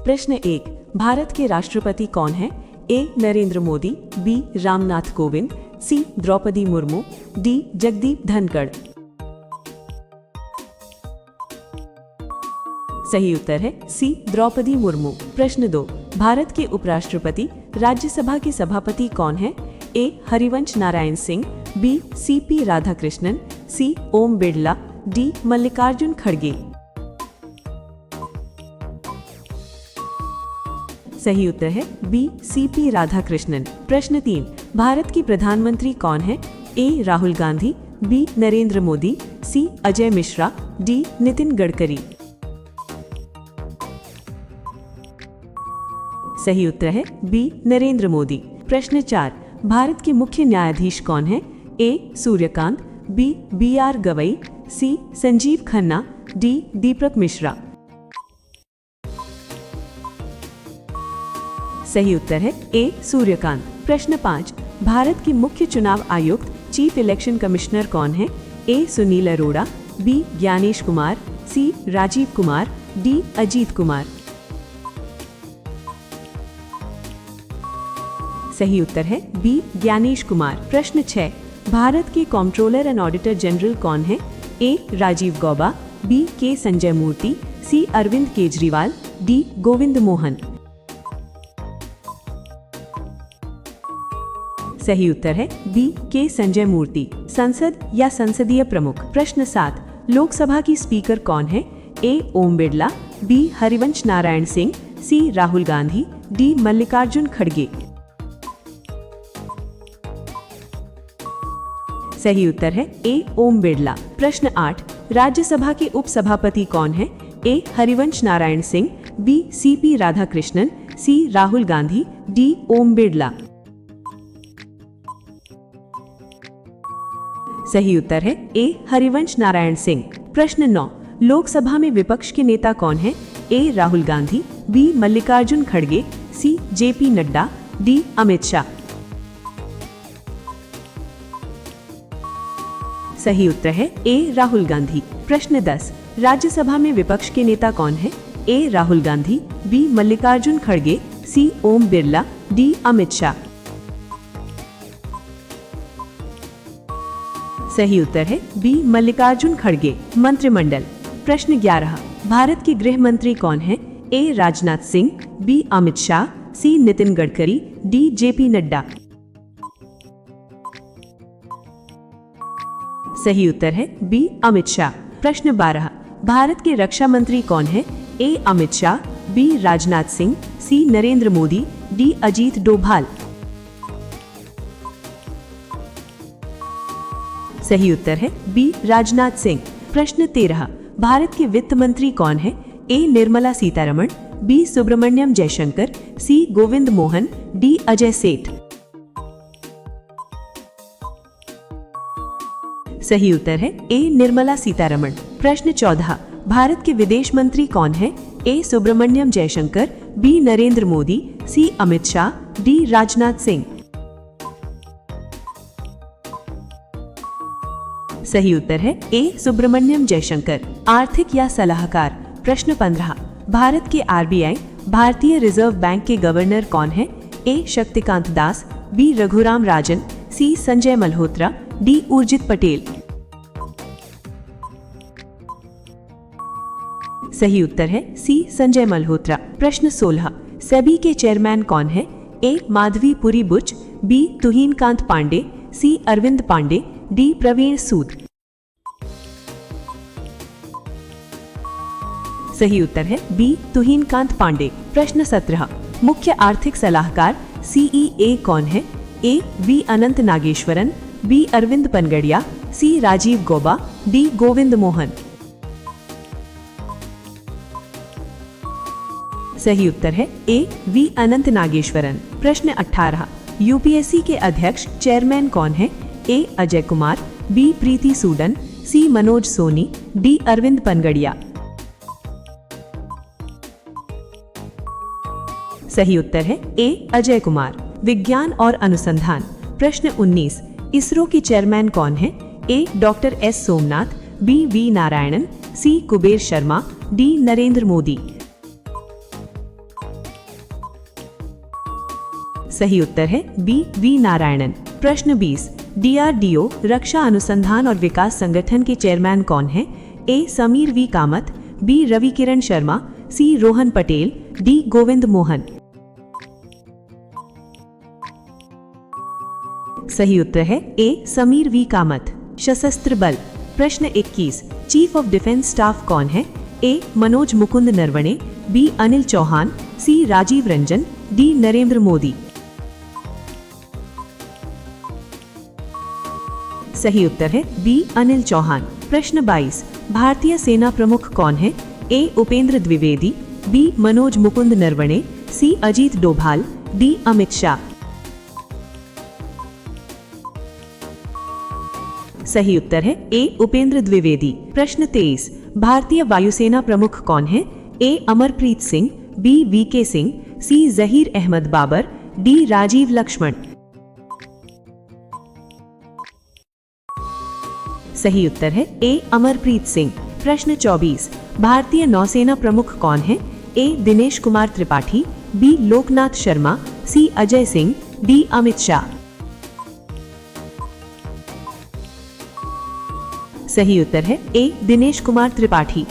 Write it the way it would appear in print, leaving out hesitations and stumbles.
प्रश्न 1, भारत के राष्ट्रपति कौन है? ए. नरेंद्र मोदी, बी. रामनाथ कोविंद, सी. द्रौपदी मुर्मू, डी. जगदीप धनखड़। सही उत्तर है सी. द्रौपदी मुर्मू। प्रश्न 2, भारत के उपराष्ट्रपति राज्यसभा के सभापति कौन है? ए. हरिवंश नारायण सिंह, बी. सी.पी. राधाकृष्णन, सी. ओम बिड़ला, डी. मल्लिकार्जुन खड़गे। सही उत्तर है बी. सी.पी. राधाकृष्णन। प्रश्न 3, भारत की प्रधानमंत्री कौन है? ए. राहुल गांधी, बी. नरेंद्र मोदी, सी. अजय मिश्रा, डी. नितिन गडकरी। सही उत्तर है बी. नरेंद्र मोदी। प्रश्न 4, भारत के मुख्य न्यायाधीश कौन है? ए. सूर्यकांत, बी. बी.आर. गवई, सी. संजीव खन्ना, डी. दीपक मिश्रा। सही उत्तर है ए. सूर्यकांत। प्रश्न 5, भारत के मुख्य चुनाव आयुक्त चीफ इलेक्शन कमिश्नर कौन है? ए. सुनील अरोड़ा, बी. ज्ञानेश कुमार, सी. राजीव कुमार, डी. अजीत कुमार। सही उत्तर है बी. ज्ञानेश कुमार। प्रश्न 6, भारत के कंट्रोलर एंड ऑडिटर जनरल कौन है? ए. राजीव गौबा, बी. के. संजय मूर्ति, सी. अरविंद केजरीवाल, डी. गोविंद मोहन। सही उत्तर है बी. के. संजय मूर्ति। संसद या संसदीय प्रमुख। प्रश्न 7, लोकसभा की स्पीकर कौन है? ए. ओम बिड़ला, बी. हरिवंश नारायण सिंह, सी. राहुल गांधी, डी. मल्लिकार्जुन खड़गे। सही उत्तर है ए. ओम बिड़ला। प्रश्न 8, राज्यसभा के उपसभापति कौन है? ए. हरिवंश नारायण सिंह, बी. सी.पी. राधाकृष्णन, सी. राहुल गांधी, डी. ओम बिड़ला। सही उत्तर है ए. हरिवंश नारायण सिंह। प्रश्न 9, लोकसभा में विपक्ष के नेता कौन है? ए. राहुल गांधी, बी. मल्लिकार्जुन खड़गे, सी. जे.पी. नड्डा, डी. अमित शाह। सही उत्तर है ए. राहुल गांधी। प्रश्न 10, राज्यसभा में विपक्ष के नेता कौन है? ए. राहुल गांधी, बी. मल्लिकार्जुन खड़गे, सी. ओम बिड़ला, डी. अमित शाह। सही उत्तर है बी. मल्लिकार्जुन खड़गे। मंत्रिमंडल। प्रश्न 11, भारत के गृह मंत्री कौन है? ए. राजनाथ सिंह, बी. अमित शाह, सी. नितिन गडकरी, डी. जे.पी. नड्डा। सही उत्तर है बी. अमित शाह। प्रश्न 12, भारत के रक्षा मंत्री कौन है? ए. अमित शाह, बी. राजनाथ सिंह, सी. नरेंद्र मोदी, डी. अजीत डोभाल। सही उत्तर है बी. राजनाथ सिंह। प्रश्न 13, भारत के वित्त मंत्री कौन है? ए. निर्मला सीतारमण, बी. सुब्रमण्यम जयशंकर, सी. गोविंद मोहन, डी. अजय सेठ। सही उत्तर है ए. निर्मला सीतारमण। प्रश्न 14, भारत के विदेश मंत्री कौन है? ए. सुब्रमण्यम जयशंकर, बी. नरेंद्र मोदी, सी. अमित शाह, डी. राजनाथ सिंह। सही उत्तर है ए. सुब्रमण्यम जयशंकर। आर्थिक या सलाहकार। प्रश्न 15, भारत के आरबीआई भारतीय रिजर्व बैंक के गवर्नर कौन है? ए. शक्तिकांत दास, बी. रघुराम राजन, सी. संजय मल्होत्रा, डी. उर्जित पटेल। सही उत्तर है सी. संजय मल्होत्रा। प्रश्न 16, सेबी के चेयरमैन कौन है? ए. माधवी पुरी बुच, बी. तुहीन कांत पांडे, सी. अरविंद पांडे, डी. प्रवीण सूद। सही उत्तर है बी. तुहीन कांत पांडे। प्रश्न 17, मुख्य आर्थिक सलाहकार सीईए कौन है? A. V. Anantha Nageswaran, B. Arvind Panagariya, C. Rajiv Gauba, D. Govind Mohan. सही उत्तर है ए. वी. अनंत नागेश्वरन। प्रश्न 18, यूपीएससी के अध्यक्ष चेयरमैन कौन है? ए. अजय कुमार, बी. प्रीति सूदन, सी. मनोज सोनी, डी. अरविंद पनगड़िया। सही उत्तर है ए. अजय कुमार। विज्ञान और अनुसंधान। प्रश्न 19, इसरो के चेयरमैन कौन है? A. Doctor S Somanath, B. V. Narayanan, C. Kuber Sharma, D. Narendra Modi. सही उत्तर है बी वी नारायणन। प्रश्न 20, DRDO रक्षा अनुसंधान और विकास संगठन के चेयरमैन कौन है? A Sameer V Kamat, B Ravi Kiran Sharma, C Rohan Patel, D Govind Mohan. सही उत्तर है ए समीर वी कामत। सशस्त्र बल। प्रश्न 21, चीफ ऑफ डिफेंस स्टाफ कौन है? ए मनोज मुकुंद नरवणे, बी अनिल चौहान, सी राजीव रंजन, डी नरेंद्र मोदी। सही उत्तर है बी अनिल चौहान। प्रश्न 22, भारतीय सेना प्रमुख कौन है? ए उपेंद्र द्विवेदी, बी मनोज मुकुंद नरवणे, सी अजीत डोभाल, डी अमित शाह। सही उत्तर है ए उपेंद्र द्विवेदी। प्रश्न 23, भारतीय वायुसेना प्रमुख कौन है? ए अमरप्रीत सिंह, बी वीके सिंह, सी जहीर अहमद बाबर, डी राजीव लक्ष्मण। सही उत्तर है ए अमरप्रीत सिंह। प्रश्न 24, भारतीय नौसेना प्रमुख कौन है? ए दिनेश कुमार त्रिपाठी, बी लोकनाथ शर्मा, सी अजय सिंह, डी अमित शाह। सही उत्तर है ए दिनेश कुमार त्रिपाठी।